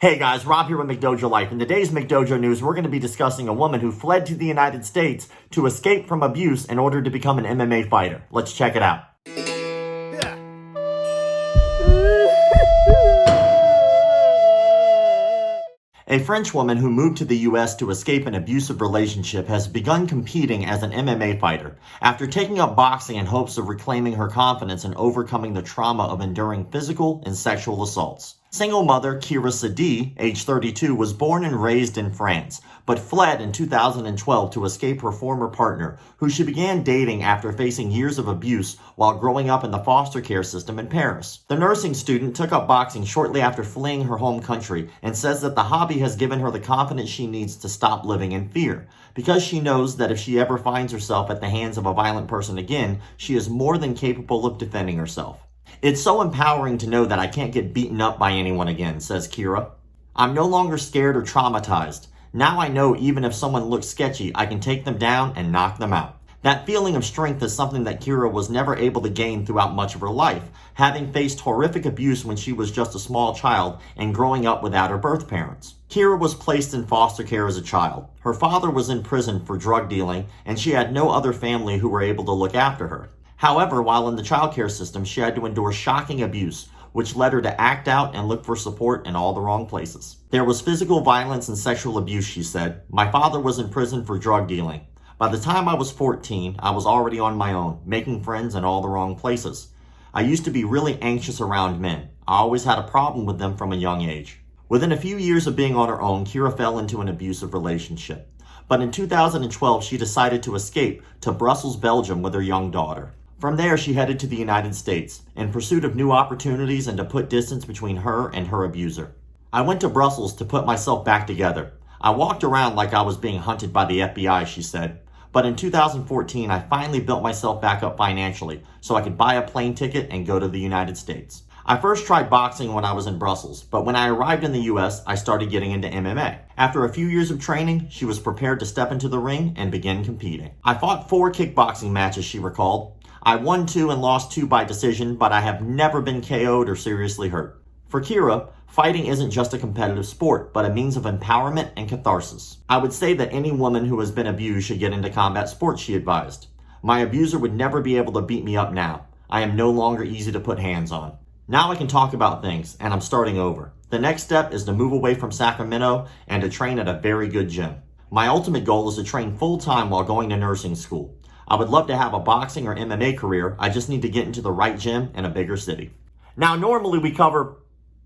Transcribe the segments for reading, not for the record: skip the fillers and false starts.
Hey guys, Rob here with McDojo Life. In today's McDojoNews, we're going to be discussing a woman who fled to the United States to escape from abuse in order to become an MMA fighter. Let's check it out. A French woman who moved to the U.S. to escape an abusive relationship has begun competing as an MMA fighter after taking up boxing in hopes of reclaiming her confidence and overcoming the trauma of enduring physical and sexual assaults. Single mother Kira Sadi, age 32, was born and raised in France, but fled in 2012 to escape her former partner, who she began dating after facing years of abuse while growing up in the foster care system in Paris. The nursing student took up boxing shortly after fleeing her home country and says that the hobby has given her the confidence she needs to stop living in fear, because she knows that if she ever finds herself at the hands of a violent person again, she is more than capable of defending herself. It's so empowering to know that I can't get beaten up by anyone again, says Kira. I'm no longer scared or traumatized. Now I know even if someone looks sketchy, I can take them down and knock them out. That feeling of strength is something that Kira was never able to gain throughout much of her life, having faced horrific abuse when she was just a small child and growing up without her birth parents. Kira was placed in foster care as a child. Her father was in prison for drug dealing, and she had no other family who were able to look after her. However, while in the childcare system, she had to endure shocking abuse, which led her to act out and look for support in all the wrong places. There was physical violence and sexual abuse, she said. My father was in prison for drug dealing. By the time I was 14, I was already on my own, making friends in all the wrong places. I used to be really anxious around men. I always had a problem with them from a young age. Within a few years of being on her own, Kira fell into an abusive relationship. But in 2012, she decided to escape to Brussels, Belgium with her young daughter. From there, she headed to the United States in pursuit of new opportunities and to put distance between her and her abuser. I went to Brussels to put myself back together. I walked around like I was being hunted by the FBI, she said. But in 2014, I finally built myself back up financially so I could buy a plane ticket and go to the United States. I first tried boxing when I was in Brussels, but when I arrived in the US, I started getting into MMA. After a few years of training, she was prepared to step into the ring and begin competing. I fought 4 kickboxing matches, she recalled. I won 2 and lost 2 by decision, but I have never been KO'd or seriously hurt. For Kira, fighting isn't just a competitive sport, but a means of empowerment and catharsis. I would say that any woman who has been abused should get into combat sports, she advised. My abuser would never be able to beat me up now. I am no longer easy to put hands on. Now I can talk about things, and I'm starting over. The next step is to move away from Sacramento and to train at a very good gym. My ultimate goal is to train full-time while going to nursing school. I would love to have a boxing or MMA career. I just need to get into the right gym in a bigger city. Now, normally we cover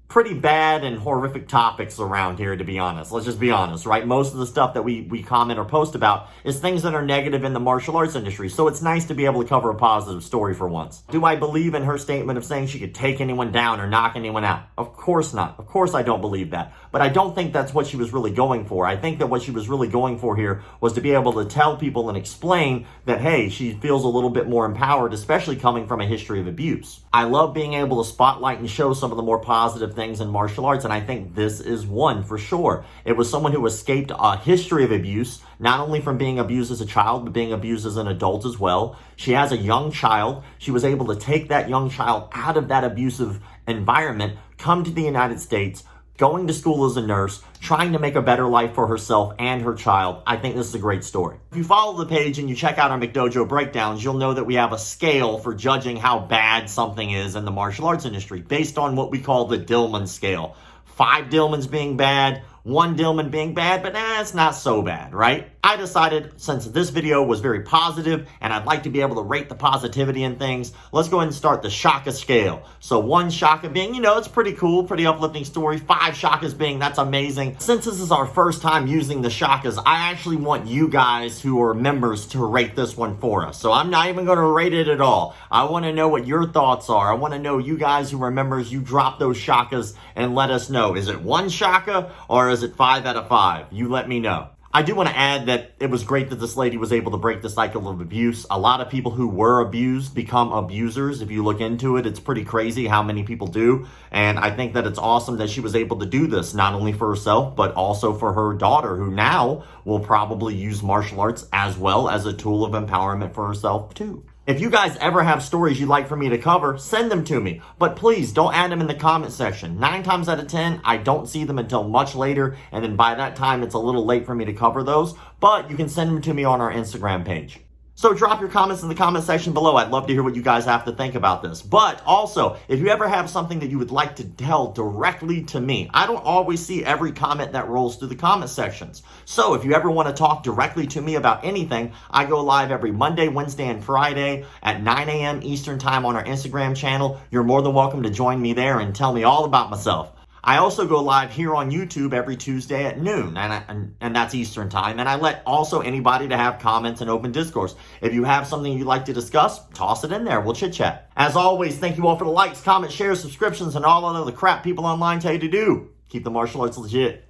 pretty bad and horrific topics around here, to be honest. Let's just be honest, right? Most of the stuff that we comment or post about is things that are negative in the martial arts industry. So it's nice to be able to cover a positive story for once. Do I believe in her statement of saying she could take anyone down or knock anyone out? Of course not. Of course I don't believe that. But I don't think that's what she was really going for. I think that what she was really going for here was to be able to tell people and explain that, hey, she feels a little bit more empowered, especially coming from a history of abuse. I love being able to spotlight and show some of the more positive things in martial arts, and I think this is one for sure. It was someone who escaped a history of abuse, not only from being abused as a child, but being abused as an adult as well. She has a young child. She was able to take that young child out of that abusive environment, come to the United States, going to school as a nurse, trying to make a better life for herself and her child. I think this is a great story. If you follow the page and you check out our McDojo breakdowns, you'll know that we have a scale for judging how bad something is in the martial arts industry based on what we call the Dillman scale. 5 Dillmans being bad, 1 Dillman being bad, but it's not so bad, right? I decided, since this video was very positive and I'd like to be able to rate the positivity in things, let's go ahead and start the Shaka scale. So 1 Shaka being, it's pretty cool, pretty uplifting story. 5 Shakas being, that's amazing. Since this is our first time using the Shakas, I actually want you guys who are members to rate this one for us. So I'm not even going to rate it at all. I want to know what your thoughts are. I want to know, you guys who are members, you drop those Shakas and let us know. Is it 1 Shaka or is it 5 out of 5? You let me know. I do want to add that it was great that this lady was able to break the cycle of abuse. A lot of people who were abused become abusers. If you look into it, it's pretty crazy how many people do. And I think that it's awesome that she was able to do this, not only for herself, but also for her daughter, who now will probably use martial arts as well as a tool of empowerment for herself too. If you guys ever have stories you'd like for me to cover, send them to me. But please don't add them in the comment section. 9 times out of 10, I don't see them until much later, and then by that time, it's a little late for me to cover those. But you can send them to me on our Instagram page. So drop your comments in the comment section below. I'd love to hear what you guys have to think about this. But also, if you ever have something that you would like to tell directly to me, I don't always see every comment that rolls through the comment sections. So if you ever want to talk directly to me about anything, I go live every Monday, Wednesday, and Friday at 9 a.m. Eastern Time on our Instagram channel. You're more than welcome to join me there and tell me all about myself. I also go live here on YouTube every Tuesday at noon, and that's Eastern Time. And I let also anybody to have comments and open discourse. If you have something you'd like to discuss, toss it in there. We'll chit-chat. As always, thank you all for the likes, comments, shares, subscriptions, and all of the crap people online tell you to do. Keep the martial arts legit.